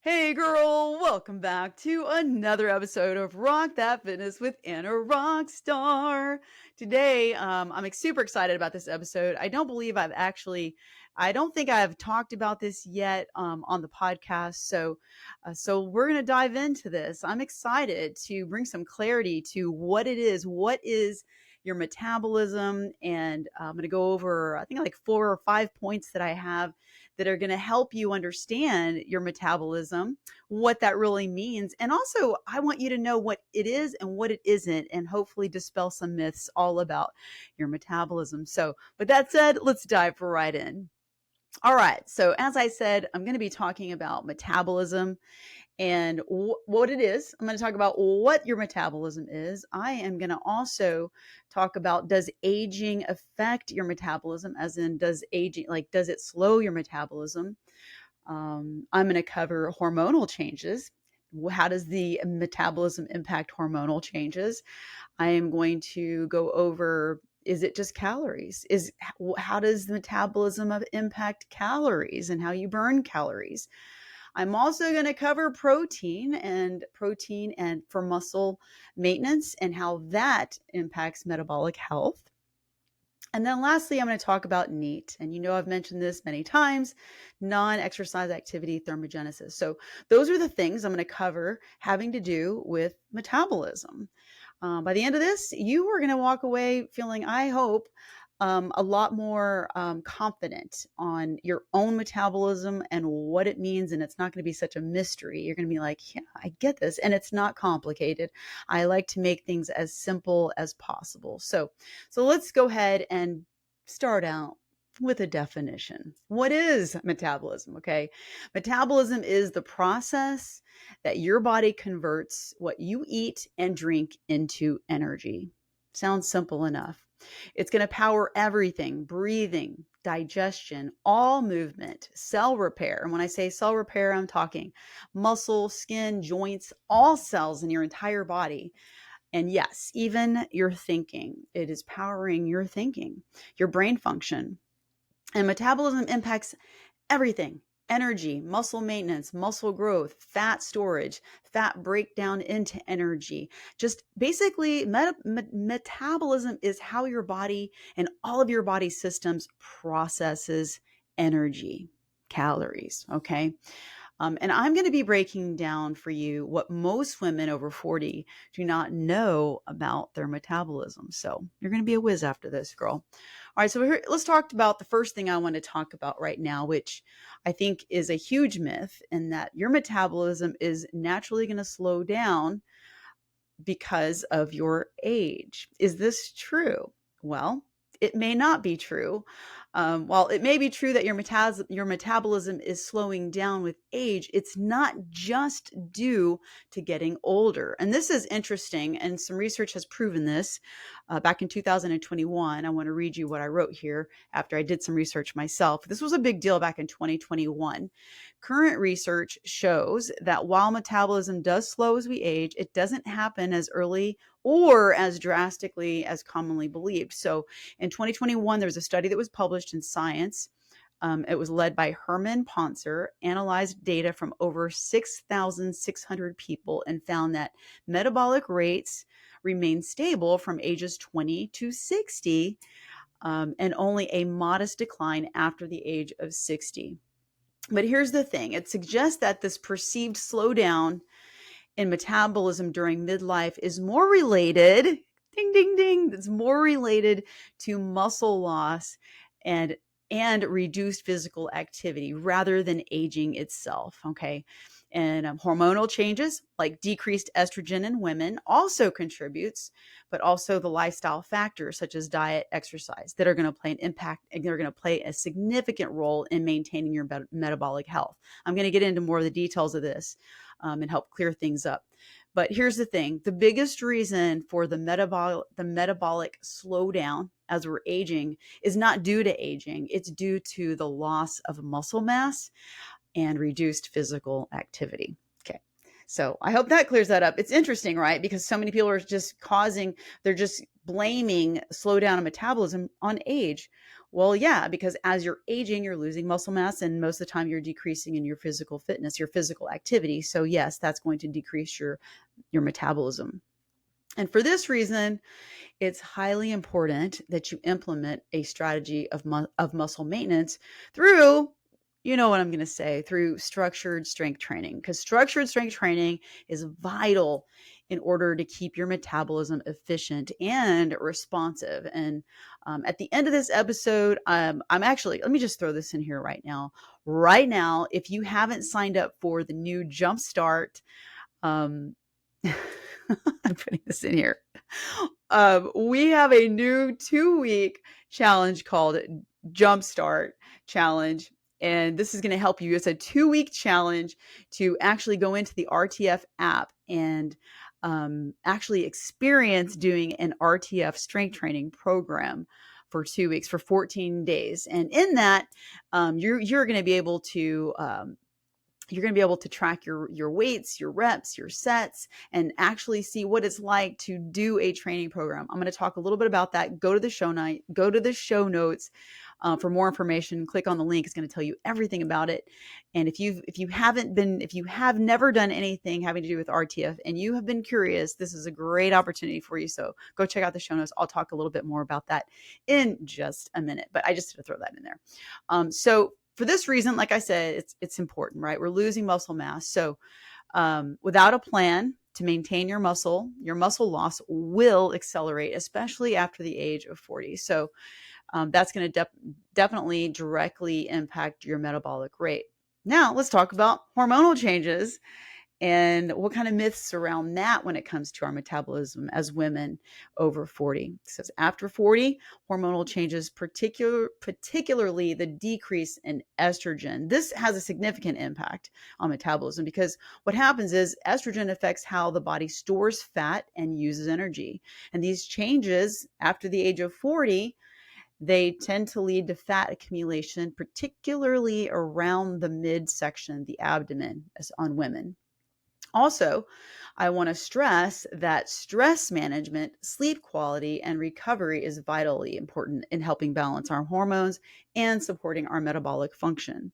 Hey girl, welcome back to another episode of Rock That Fitness with Anna Rockstar. Today, I'm super excited about this episode. I don't think I've talked about this yet on the podcast. So we're going to dive into this. I'm excited to bring some clarity to what it is. What is your metabolism? And I'm going to go over, I think, like 4 or 5 points that I have that are going to help you understand your metabolism, what that really means. And also, I want you to know what it is and what it isn't, and hopefully dispel some myths all about your metabolism. So, with that said, let's dive right in. All right. So, as I said, I'm going to be talking about metabolism and what it is. I'm going to talk about what your metabolism is. I am going to also talk about, does aging affect your metabolism? As in, does aging, like, does it slow your metabolism? I'm going to cover hormonal changes. How does the metabolism impact hormonal changes? I am going to go over, is it just calories? How does the metabolism impact calories and how you burn calories? I'm also going to cover protein and for muscle maintenance and how that impacts metabolic health. And then lastly, I'm going to talk about NEAT. And I've mentioned this many times, non-exercise activity thermogenesis. So those are the things I'm going to cover having to do with metabolism. By the end of this, you are going to walk away feeling, I hope, a lot more confident on your own metabolism and what it means. And it's not going to be such a mystery. You're going to be like, yeah, I get this. And it's not complicated. I like to make things as simple as possible. So let's go ahead and start out with a definition. What is metabolism? Okay. Metabolism is the process that your body converts what you eat and drink into energy. Sounds simple enough. It's going to power everything: breathing, digestion, all movement, cell repair. And when I say cell repair, I'm talking muscle, skin, joints, all cells in your entire body. And yes, even your thinking. It is powering your thinking, your brain function. And metabolism impacts everything: energy, muscle maintenance, muscle growth, fat storage, fat breakdown into energy. Just basically, metabolism is how your body and all of your body systems processes energy, calories. Okay. And I'm going to be breaking down for you what most women over 40 do not know about their metabolism. So you're going to be a whiz after this, girl. All right, so let's talk about the first thing I want to talk about right now, which I think is a huge myth, in that your metabolism is naturally going to slow down because of your age. Is this true? Well, it may not be true. While it may be true that your metabolism is slowing down with age, it's not just due to getting older. And this is interesting, and some research has proven this. Back in 2021, I want to read you what I wrote here after I did some research myself. This was a big deal back in 2021. Current research shows that while metabolism does slow as we age, it doesn't happen as early or as drastically as commonly believed. So in 2021, there was a study that was published in Science. It was led by Herman Poncer, analyzed data from over 6,600 people, and found that metabolic rates remain stable from ages 20 to 60, and only a modest decline after the age of 60. But here's the thing: it suggests that this perceived slowdown in metabolism during midlife is more related, ding, ding, ding, that's more related to muscle loss and reduced physical activity rather than aging itself. Okay. And hormonal changes like decreased estrogen in women also contributes, but also the lifestyle factors such as diet, exercise, that are going to play an impact, and they're going to play a significant role in maintaining your metabolic health. I'm going to get into more of the details of this and help clear things up. But here's the thing: the biggest reason for the metabolic slowdown as we're aging is not due to aging. It's due to the loss of muscle mass and reduced physical activity. Okay. So I hope that clears that up. It's interesting, right? Because so many people are they're just blaming slowdown in metabolism on age. Well, yeah, because as you're aging, you're losing muscle mass, and most of the time you're decreasing in your physical fitness, your physical activity. So yes, that's going to decrease your metabolism. And for this reason, it's highly important that you implement a strategy of muscle maintenance through, you know what I'm going to say, through structured strength training, because structured strength training is vital in order to keep your metabolism efficient and responsive. And at the end of this episode, I'm actually, let me just throw this in here right now. Right now, if you haven't signed up for the new Jumpstart, um, I'm putting this in here. We have a new 2-week challenge called Jumpstart Challenge. And this is going to help you. It's a 2-week challenge to actually go into the RTF app and actually experience doing an RTF strength training program for 2 weeks, for 14 days. And in that, you're going to be able to track your weights, your reps, your sets, and actually see what it's like to do a training program. I'm going to talk a little bit about that. Go to the show notes for more information. Click on the link. It's going to tell you everything about it. And if you have never done anything having to do with RTF and you have been curious, this is a great opportunity for you. So go check out the show notes. I'll talk a little bit more about that in just a minute, but I just had to throw that in there. So for this reason, like I said, it's important, right? We're losing muscle mass. So without a plan to maintain your muscle loss will accelerate, especially after the age of 40. So that's going to definitely directly impact your metabolic rate. Now, let's talk about hormonal changes and what kind of myths surround that when it comes to our metabolism as women over 40. It says after 40, hormonal changes, particularly the decrease in estrogen. This has a significant impact on metabolism because what happens is estrogen affects how the body stores fat and uses energy. And these changes after the age of 40, they tend to lead to fat accumulation, particularly around the midsection, the abdomen, as on women. Also, I want to stress that stress management, sleep quality, and recovery is vitally important in helping balance our hormones and supporting our metabolic function.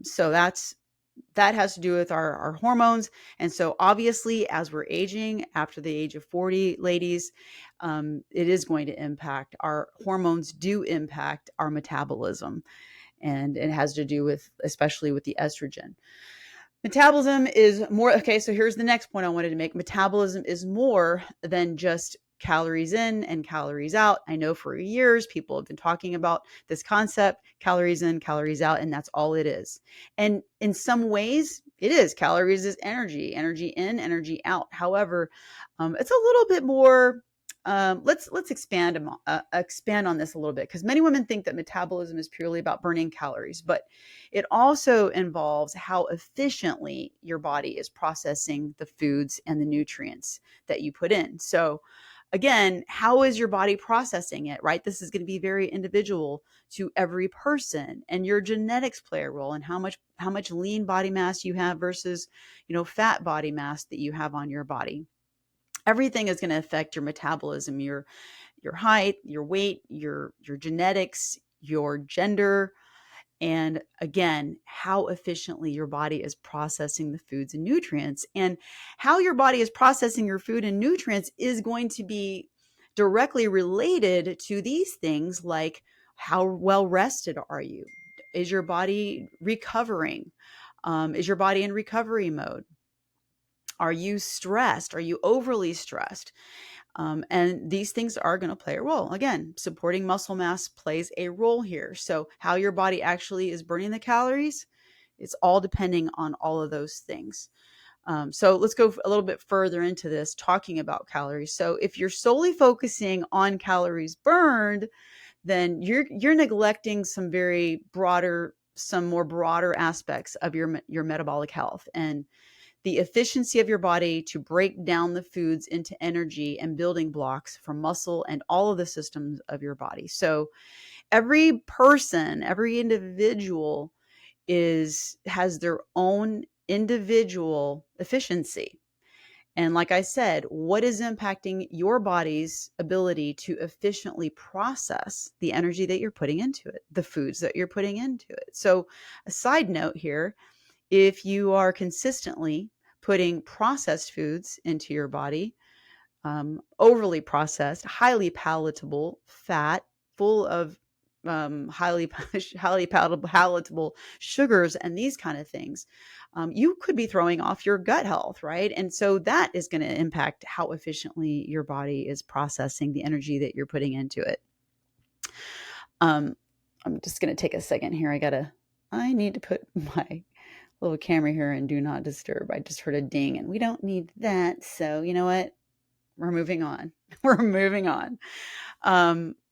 So that has to do with our hormones. And so obviously, as we're aging after the age of 40, ladies, it is going to impact our hormones do impact our metabolism. And it has to do with, especially with the estrogen. Metabolism is more, okay, so here's the next point I wanted to make. Metabolism is more than just calories in and calories out. I know for years people have been talking about this concept, calories in, calories out, and that's all it is. And in some ways, it is. Calories is energy, energy in, energy out. However, it's a little bit more. Let's expand on this a little bit, because many women think that metabolism is purely about burning calories, but it also involves how efficiently your body is processing the foods and the nutrients that you put in. So again, how is your body processing it, right? This is going to be very individual to every person, and your genetics play a role in how much lean body mass you have versus, fat body mass that you have on your body. Everything is going to affect your metabolism, your height, your weight, your genetics, your gender, and again, how efficiently your body is processing the foods and nutrients. And how your body is processing your food and nutrients is going to be directly related to these things, like how well rested are you? Is your body recovering? Is your body in recovery mode? Are you stressed? Are you overly stressed? And these things are going to play a role. Again, supporting muscle mass plays a role here. So how your body actually is burning the calories, it's all depending on all of those things. So let's go a little bit further into this, talking about calories. So if you're solely focusing on calories burned, then you're neglecting some more broader aspects of your metabolic health and the efficiency of your body to break down the foods into energy and building blocks for muscle and all of the systems of your body. So every person, every individual has their own individual efficiency. And like I said, what is impacting your body's ability to efficiently process the energy that you're putting into it, the foods that you're putting into it? So, a side note here, if you are consistently putting processed foods into your body, overly processed, highly palatable fat, full of highly highly palatable sugars and these kind of things, you could be throwing off your gut health, right? And so that is going to impact how efficiently your body is processing the energy that you're putting into it. I'm just going to take a second here. I need to put my little camera here and do not disturb. I just heard a ding and we don't need that. So you know what? We're moving on. We're moving on.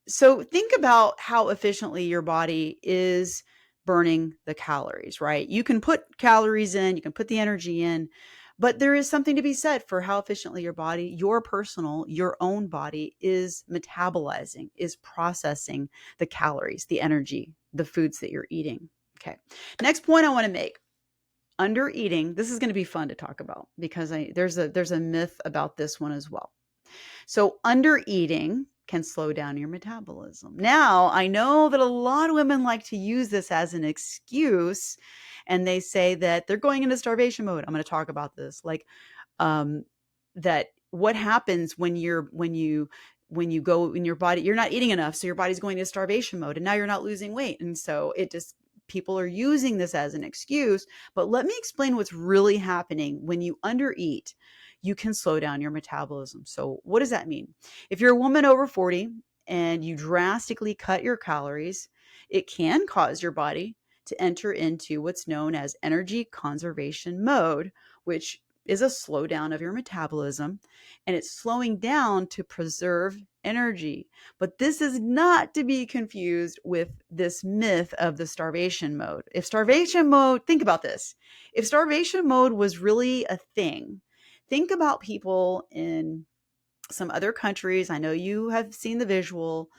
So think about how efficiently your body is burning the calories, right? You can put calories in, you can put the energy in, but there is something to be said for how efficiently your body, your own body is metabolizing, is processing the calories, the energy, the foods that you're eating. Okay. Next point I want to make. Under eating, this is going to be fun to talk about because there's a myth about this one as well. So under eating can slow down your metabolism. Now, I know that a lot of women like to use this as an excuse, and they say that they're going into starvation mode. I'm going to talk about this, um, that what happens when you go in your body, you're not eating enough, so your body's going into starvation mode, and now you're not losing weight, and so people are using this as an excuse. But let me explain what's really happening when you undereat. You can slow down your metabolism. So what does that mean? If you're a woman over 40 and you drastically cut your calories, it can cause your body to enter into what's known as energy conservation mode, which is a slowdown of your metabolism, and it's slowing down to preserve energy. But this is not to be confused with this myth of the starvation mode. If starvation mode, think about this. If starvation mode was really a thing, think about people in some other countries. I know you have seen the visual.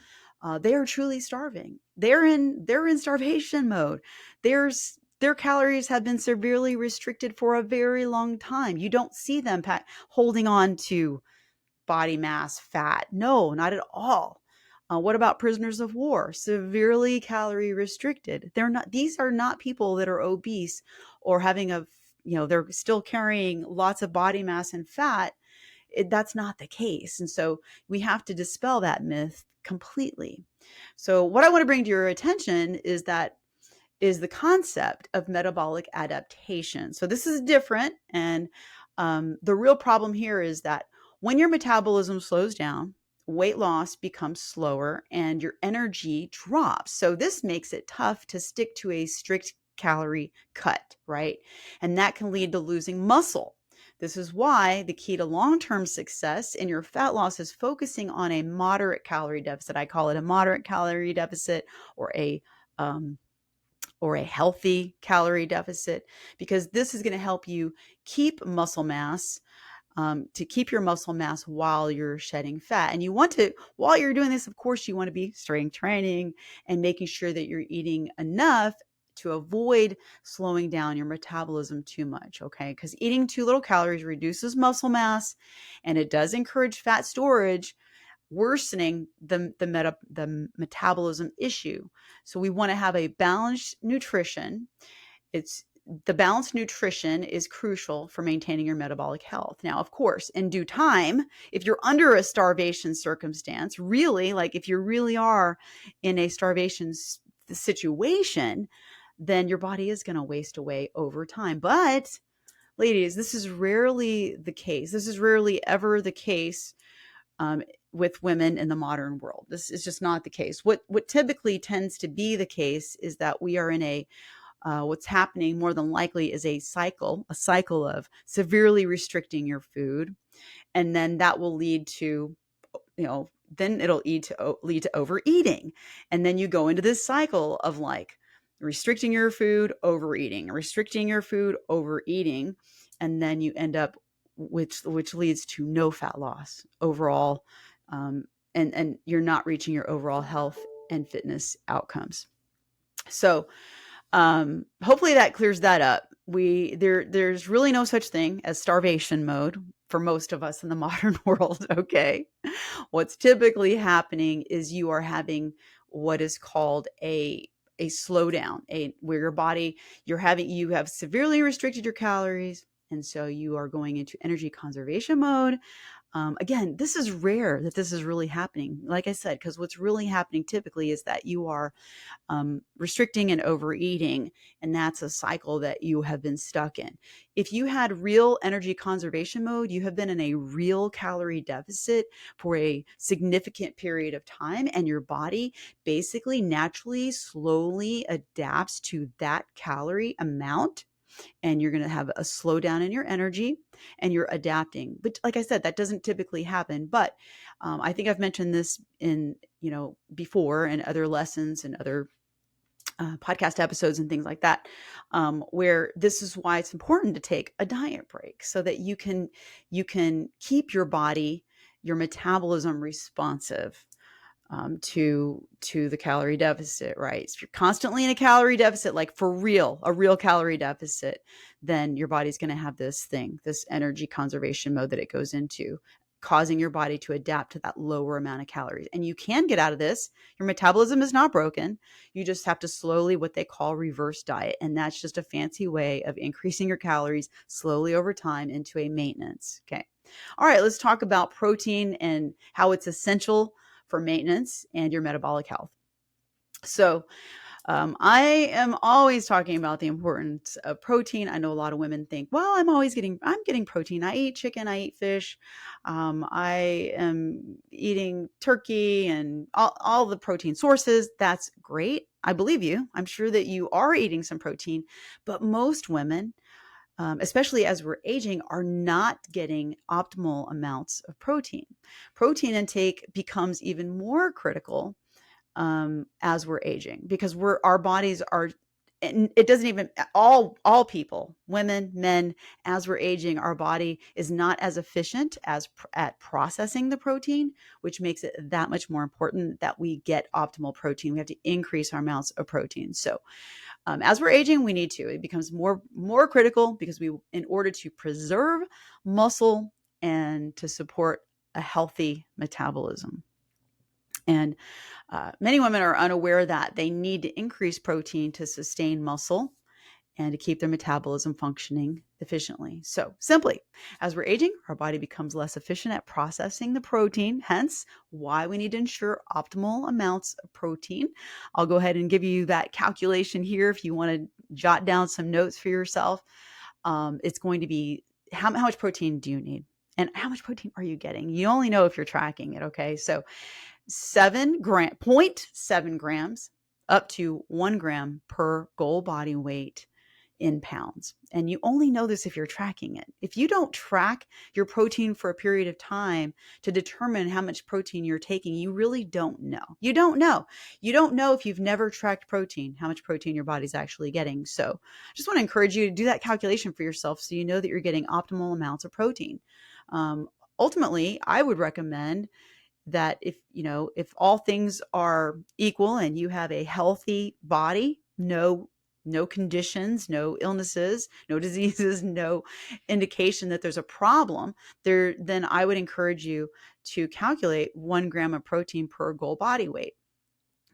They are truly starving. They're in starvation mode. Their calories have been severely restricted for a very long time. You don't see them holding on to body mass, fat. No, not at all. What about prisoners of war? Severely calorie restricted. These are not people that are obese or they're still carrying lots of body mass and fat. That's not the case. And so we have to dispel that myth completely. So what I want to bring to your attention is the concept of metabolic adaptation. So this is different. And the real problem here is that when your metabolism slows down, weight loss becomes slower and your energy drops. So this makes it tough to stick to a strict calorie cut, right? And that can lead to losing muscle. This is why the key to long-term success in your fat loss is focusing on a moderate calorie deficit. I call it a moderate calorie deficit or a healthy calorie deficit, because this is going to help you keep muscle mass, to keep your muscle mass while you're shedding fat. And while you're doing this, of course, you want to be strength training and making sure that you're eating enough to avoid slowing down your metabolism too much, okay? Because eating too little calories reduces muscle mass and it does encourage fat storage, worsening the metabolism issue. So we want to have a balanced nutrition. The balanced nutrition is crucial for maintaining your metabolic health. Now, of course, in due time, if you're under a starvation circumstance, really, like if you really are in a starvation situation, then your body is going to waste away over time. But ladies, this is rarely the case. This is rarely ever the case with women in the modern world. This is just not the case. What typically tends to be the case is that we are in what's happening more than likely is a cycle of severely restricting your food. And then that will lead to, then it'll lead to overeating. And then you go into this cycle of like restricting your food, overeating, and then you end up, which leads to no fat loss overall, and you're not reaching your overall health and fitness outcomes. So hopefully that clears that up. there's really no such thing as starvation mode for most of us in the modern world, okay? What's typically happening is you are having what is called a slowdown, where your body you have severely restricted your calories, and so you are going into energy conservation mode. Again, this is rare that this is really happening, like I said, because what's really happening typically is that you are restricting and overeating, and that's a cycle that you have been stuck in. If you had real energy conservation mode, you have been in a real calorie deficit for a significant period of time, and your body basically naturally, slowly adapts to that calorie amount, and you're going to have a slowdown in your energy and you're adapting. But like I said, that doesn't typically happen. But I think I've mentioned this in, before, and other lessons and other podcast episodes and things like that, where this is why it's important to take a diet break so that you can keep your body, your metabolism responsive to the calorie deficit, right? So if you're constantly in a calorie deficit, like for real, a real calorie deficit, then your body's going to have this energy conservation mode that it goes into, causing your body to adapt to that lower amount of calories. And you can get out of this. Your metabolism is not broken. You just have to slowly, what they call reverse diet. And that's just a fancy way of increasing your calories slowly over time into a maintenance. Okay. All right, let's talk about protein and how it's essential for maintenance and your metabolic health. So, I am always talking about the importance of protein. I know a lot of women think, well, I'm getting protein. I eat chicken, I eat fish. I am eating turkey and all the protein sources. That's great. I believe you. I'm sure that you are eating some protein, but most women, especially as we're aging, are not getting optimal amounts of protein. Protein intake becomes even more critical as we're aging, because our bodies are, and it doesn't even, all people, women, men, as we're aging, our body is not as efficient at processing the protein, which makes it that much more important that we get optimal protein. We have to increase our amounts of protein. So as we're aging, we need to. It becomes more critical, because in order to preserve muscle and to support a healthy metabolism. And many women are unaware that they need to increase protein to sustain muscle and to keep their metabolism functioning efficiently. So simply, as we're aging, our body becomes less efficient at processing the protein, hence why we need to ensure optimal amounts of protein. I'll go ahead and give you that calculation here if you want to jot down some notes for yourself. It's going to be how much protein do you need? And how much protein are you getting? You only know if you're tracking it, okay? So 0.7 grams up to 1 gram per goal body weight in pounds. And you only know this if you're tracking it. If you don't track your protein for a period of time to determine how much protein you're taking, you really don't know. You don't know. You don't know if you've never tracked protein, how much protein your body's actually getting. So I just want to encourage you to do that calculation for yourself so you know that you're getting optimal amounts of protein. Ultimately, I would recommend that if all things are equal and you have a healthy body, no conditions, no illnesses, no diseases, no indication that there's a problem there, then I would encourage you to calculate 1 gram of protein per goal body weight.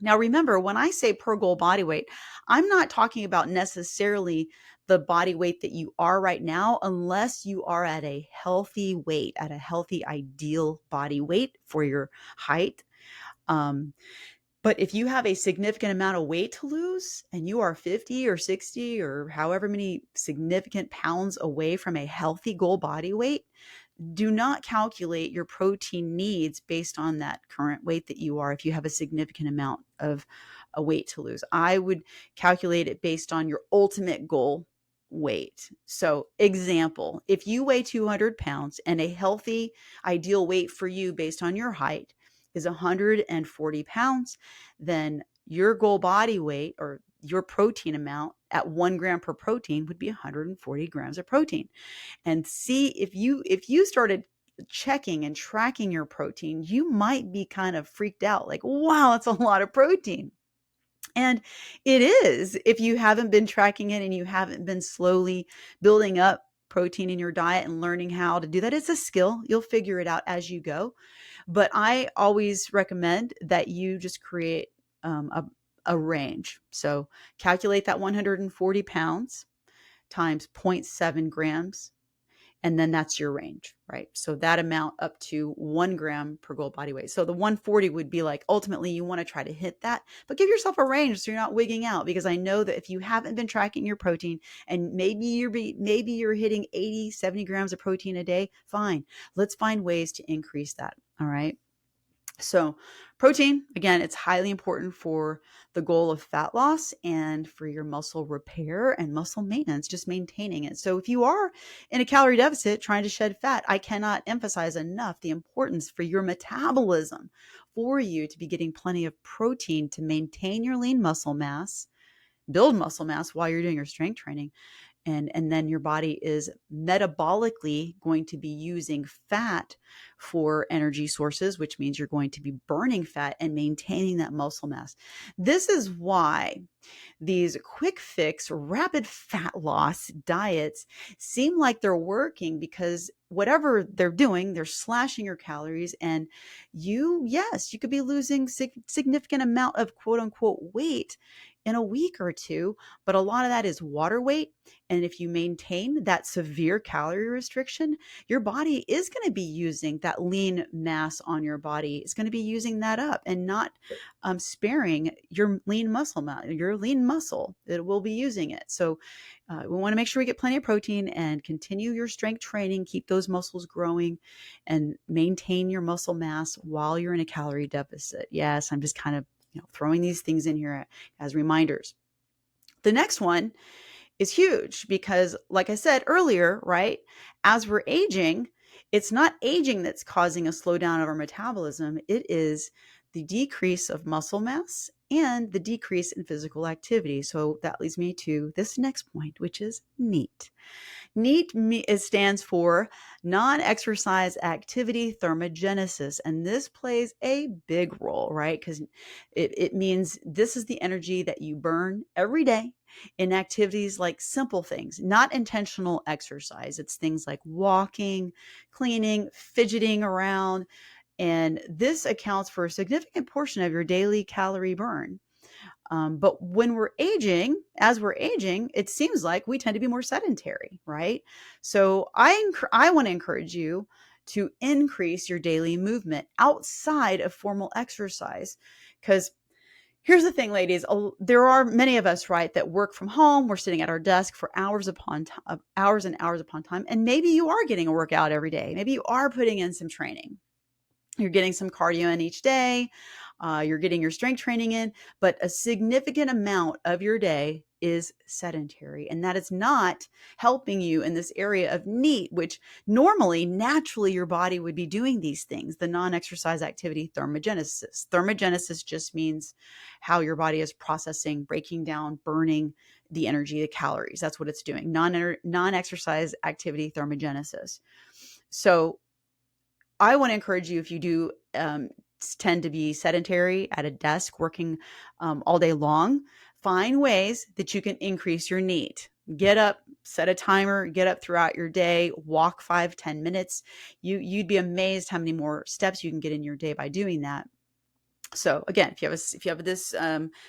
Now, remember, when I say per goal body weight, I'm not talking about necessarily the body weight that you are right now, unless you are at a healthy weight, at a healthy, ideal body weight for your height. But if you have a significant amount of weight to lose and you are 50 or 60 or however many significant pounds away from a healthy goal body weight, do not calculate your protein needs based on that current weight that you are. If you have a significant amount of a weight to lose, I would calculate it based on your ultimate goal weight. So example, if you weigh 200 pounds and a healthy ideal weight for you based on your height is 140 pounds, then your goal body weight, or your protein amount at 1 gram per protein, would be 140 grams of protein. And see, if you started checking and tracking your protein, you might be kind of freaked out, like, wow, that's a lot of protein. And it is, if you haven't been tracking it and you haven't been slowly building up protein in your diet and learning how to do that, it's a skill. You'll figure it out as you go. But I always recommend that you just create a range. So calculate that 140 pounds times zero point 0.7 grams, and then that's your range, right? So that amount up to 1 gram per goal body weight. So the 140 would be like, ultimately you want to try to hit that, but give yourself a range so you're not wigging out, because I know that if you haven't been tracking your protein and maybe you're hitting 80, 70 grams of protein a day, fine. Let's find ways to increase that. All right. So protein, again, it's highly important for the goal of fat loss and for your muscle repair and muscle maintenance, just maintaining it. So if you are in a calorie deficit trying to shed fat, I cannot emphasize enough the importance for your metabolism, for you to be getting plenty of protein to maintain your lean muscle mass, build muscle mass while you're doing your strength training. And then your body is metabolically going to be using fat for energy sources, which means you're going to be burning fat and maintaining that muscle mass. This is why these quick fix, rapid fat loss diets seem like they're working, because whatever they're doing, they're slashing your calories, and yes, you could be losing significant amount of quote unquote weight in a week or two, but a lot of that is water weight. And if you maintain that severe calorie restriction, your body is going to be using that lean mass on your body. It's going to be using that up and not sparing your lean muscle, your lean muscle. It will be using it. So we want to make sure we get plenty of protein and continue your strength training, keep those muscles growing, and maintain your muscle mass while you're in a calorie deficit. Yes, I'm just kind of throwing these things in here as reminders. The next one is huge because, like I said earlier, right, as we're aging, it's not aging that's causing a slowdown of our metabolism. It is the decrease of muscle mass and the decrease in physical activity. So that leads me to this next point, which is NEAT. NEAT stands for non-exercise activity thermogenesis. And this plays a big role, right? Because it means this is the energy that you burn every day in activities like simple things, not intentional exercise. It's things like walking, cleaning, fidgeting around. And this accounts for a significant portion of your daily calorie burn. But when as we're aging, it seems like we tend to be more sedentary, right? So I want to encourage you to increase your daily movement outside of formal exercise. Because here's the thing, ladies, there are many of us, right, that work from home. We're sitting at our desk for hours and hours upon time. And maybe you are getting a workout every day. Maybe you are putting in some training. You're getting some cardio in each day. You're getting your strength training in, but a significant amount of your day is sedentary. And that is not helping you in this area of NEAT, which naturally, your body would be doing these things, the non-exercise activity thermogenesis. Thermogenesis just means how your body is processing, breaking down, burning the energy, the calories. That's what it's doing. Non-exercise activity thermogenesis. So I want to encourage you, if you do tend to be sedentary at a desk working all day long, find ways that you can increase your NEAT. Get up, set a timer, get up throughout your day, walk 5-10 minutes. You'd be amazed how many more steps you can get in your day by doing that. So again, if you have this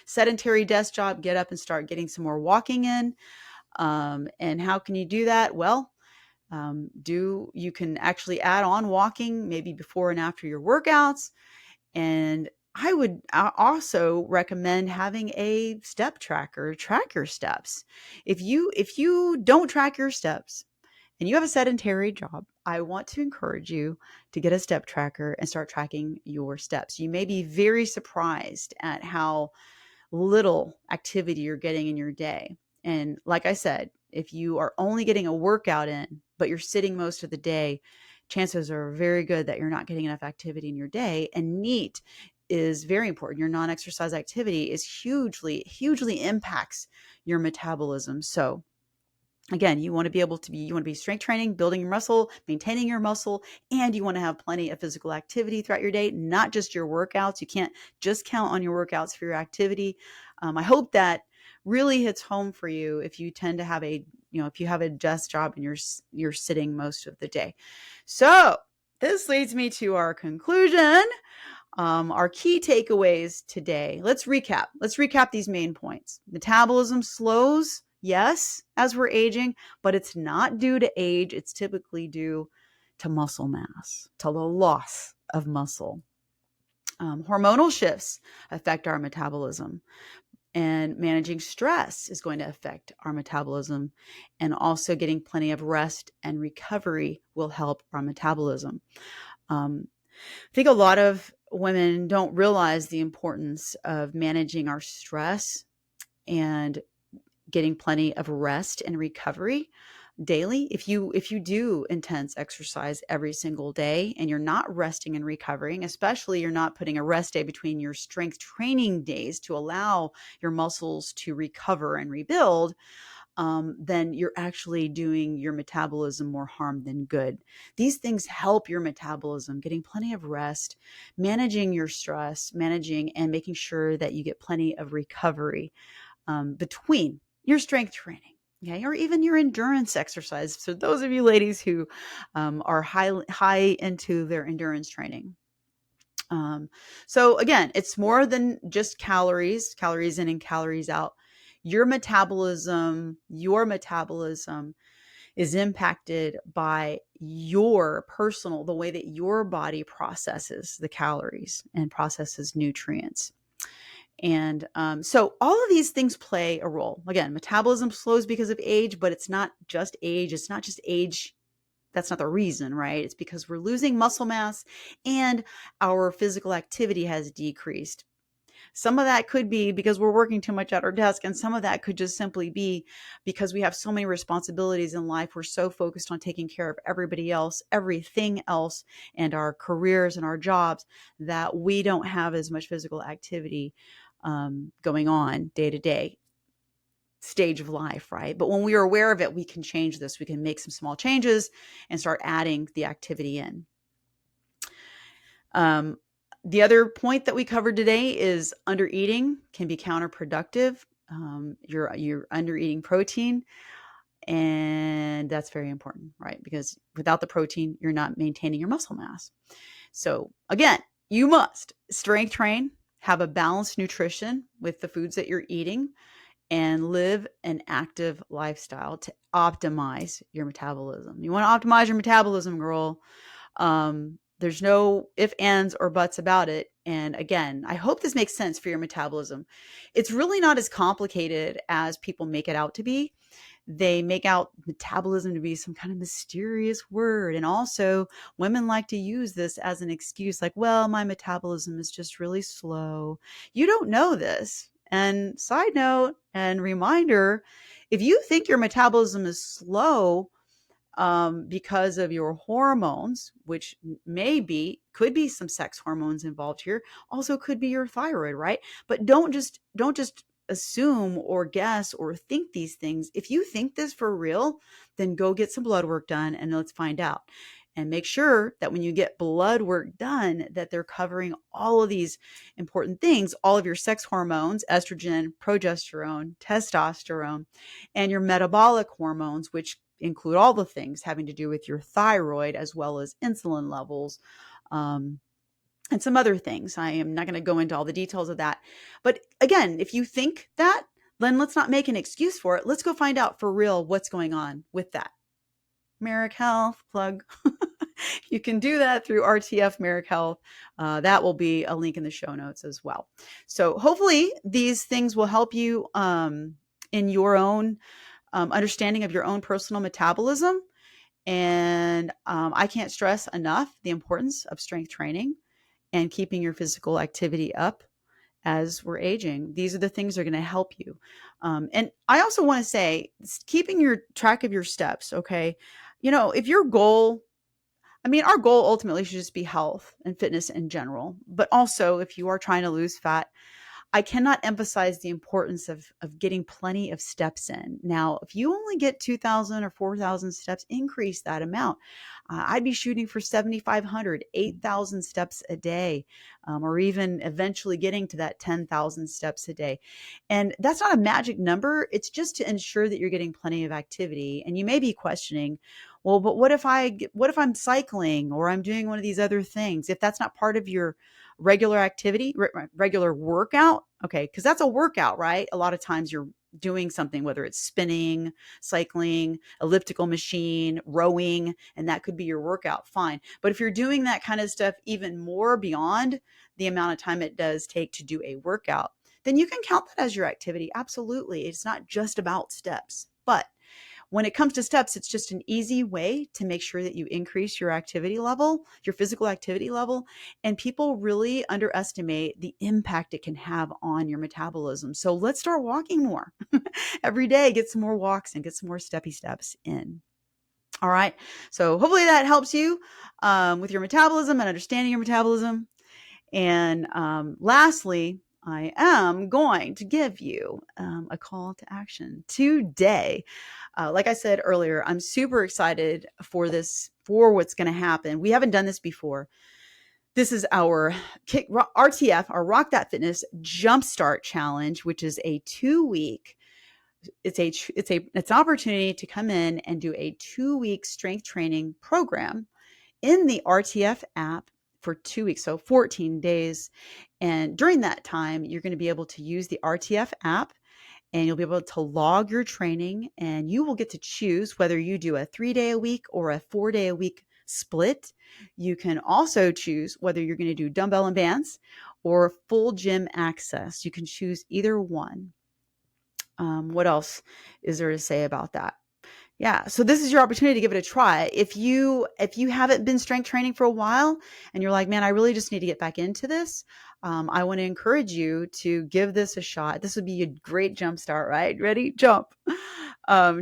sedentary desk job, get up and start getting some more walking in. And how can you do that? Well, you can actually add on walking maybe before and after your workouts. And I would also recommend having a step tracker, track your steps. If you don't track your steps and you have a sedentary job, I want to encourage you to get a step tracker and start tracking your steps. You may be very surprised at how little activity you're getting in your day. And like I said, if you are only getting a workout in, but you're sitting most of the day, chances are very good that you're not getting enough activity in your day. And NEAT is very important. Your non-exercise activity is hugely impacts your metabolism. So Again, you want to be strength training, building your muscle, maintaining your muscle, and you want to have plenty of physical activity throughout your day, not just your workouts. You can't just count on your workouts for your activity. I hope that really hits home for you if you tend to have if you have a desk job and you're sitting most of the day. So this leads me to our conclusion. Our key takeaways today. Let's recap these main points. Metabolism slows, yes, as we're aging, but it's not due to age. It's typically due to muscle mass, to the loss of muscle. Hormonal shifts affect our metabolism, and managing stress is going to affect our metabolism. And also getting plenty of rest and recovery will help our metabolism. I think a lot of women don't realize the importance of managing our stress and getting plenty of rest and recovery daily. If you do intense exercise every single day and you're not resting and recovering, especially you're not putting a rest day between your strength training days to allow your muscles to recover and rebuild, then you're actually doing your metabolism more harm than good. These things help your metabolism, getting plenty of rest, managing your stress, managing and making sure that you get plenty of recovery between your strength training. Okay, or even your endurance exercise. So those of you ladies who are high into their endurance training. So again, it's more than just calories in and calories out. Your metabolism is impacted by the way that your body processes the calories and processes nutrients. And so all of these things play a role. Again, metabolism slows because of age, but it's not just age. It's not just age. That's not the reason, right? It's because we're losing muscle mass and our physical activity has decreased. Some of that could be because we're working too much at our desk, and some of that could just simply be because we have so many responsibilities in life. We're so focused on taking care of everybody else, everything else, and our careers and our jobs that we don't have as much physical activity going on day to day stage of life, right? But when we are aware of it, we can change this. We can make some small changes and start adding the activity in. The other point that we covered today is undereating can be counterproductive. You're undereating protein, and that's very important, right? Because without the protein, you're not maintaining your muscle mass. So again, you must strength train, have a balanced nutrition with the foods that you're eating, and live an active lifestyle to optimize your metabolism. You want to optimize your metabolism, girl. There's no ifs, ands, or buts about it. And again, I hope this makes sense for your metabolism. It's really not as complicated as people make it out to be. They make out metabolism to be some kind of mysterious word. And also, women like to use this as an excuse, like, well, my metabolism is just really slow. You don't know this. And side note and reminder, if you think your metabolism is slow, because of your hormones, which could be some sex hormones involved here, also could be your thyroid, right? But don't just assume or guess or think these things. If you think this for real, then go get some blood work done and let's find out. And make sure that when you get blood work done, that they're covering all of these important things, all of your sex hormones, estrogen, progesterone, testosterone, and your metabolic hormones, which include all the things having to do with your thyroid, as well as insulin levels, and some other things. I am not going to go into all the details of that. But again, if you think that, then let's not make an excuse for it. Let's go find out for real what's going on with that. Merrick Health plug. You can do that through RTF Merrick Health. That will be a link in the show notes as well. So hopefully these things will help you in your own understanding of your own personal metabolism. And I can't stress enough the importance of strength training and keeping your physical activity up as we're aging. These are the things that are going to help you. And I also want to say, keeping your track of your steps. Okay. If your goal, our goal ultimately should just be health and fitness in general. But also if you are trying to lose fat, I cannot emphasize the importance of getting plenty of steps in. Now, if you only get 2,000 or 4,000 steps, increase that amount. I'd be shooting for 7,500, 8,000 steps a day, or even eventually getting to that 10,000 steps a day. And that's not a magic number. It's just to ensure that you're getting plenty of activity. And you may be questioning, well, but what if I'm cycling or I'm doing one of these other things? If that's not part of your regular activity, regular workout, okay, because that's a workout, right? A lot of times you're doing something, whether it's spinning, cycling, elliptical machine, rowing, and that could be your workout, fine. But if you're doing that kind of stuff even more beyond the amount of time it does take to do a workout, then you can count that as your activity. Absolutely. It's not just about steps. But when it comes to steps, it's just an easy way to make sure that you increase your activity level, your physical activity level. And people really underestimate the impact it can have on your metabolism. So let's start walking more every day. Get some more walks and get some more steppy steps in. All right. So hopefully that helps you with your metabolism and understanding your metabolism. And lastly, I am going to give you a call to action today. Like I said earlier, I'm super excited for what's going to happen. We haven't done this before. This is our RTF, our Rock That Fitness Jumpstart Challenge, which is a 2-week. It's an opportunity to come in and do a 2-week strength training program in the RTF app for 2 weeks, so 14 days. And during that time, you're going to be able to use the RTF app and you'll be able to log your training, and you will get to choose whether you do a 3-day a week or a 4-day a week split. You can also choose whether you're going to do dumbbell and bands or full gym access. You can choose either one. What else is there to say about that? Yeah. So this is your opportunity to give it a try. If you haven't been strength training for a while and you're like, man, I really just need to get back into this. I want to encourage you to give this a shot. This would be a great jump start, right? Ready? Jump.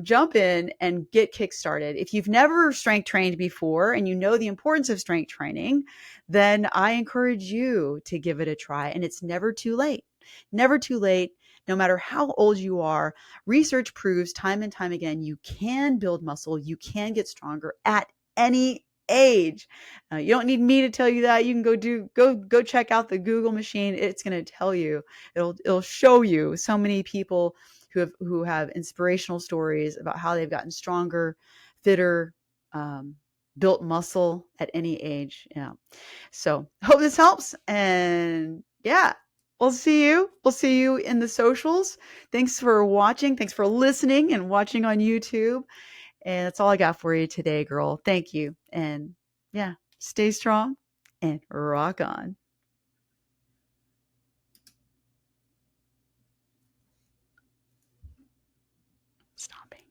Jump in and get kickstarted. If you've never strength trained before and you know the importance of strength training, then I encourage you to give it a try. And it's never too late. Never too late. No matter how old you are, research proves time and time again, you can build muscle, you can get stronger at any age. You don't need me to tell you that. You can go check out the Google machine. It's going to tell you. It'll show you so many people who have inspirational stories about how they've gotten stronger, fitter, built muscle at any age. Yeah. So hope this helps. And yeah. We'll see you. We'll see you in the socials. Thanks for watching. Thanks for listening and watching on YouTube. And that's all I got for you today, girl. Thank you. And yeah, stay strong and rock on. Stopping.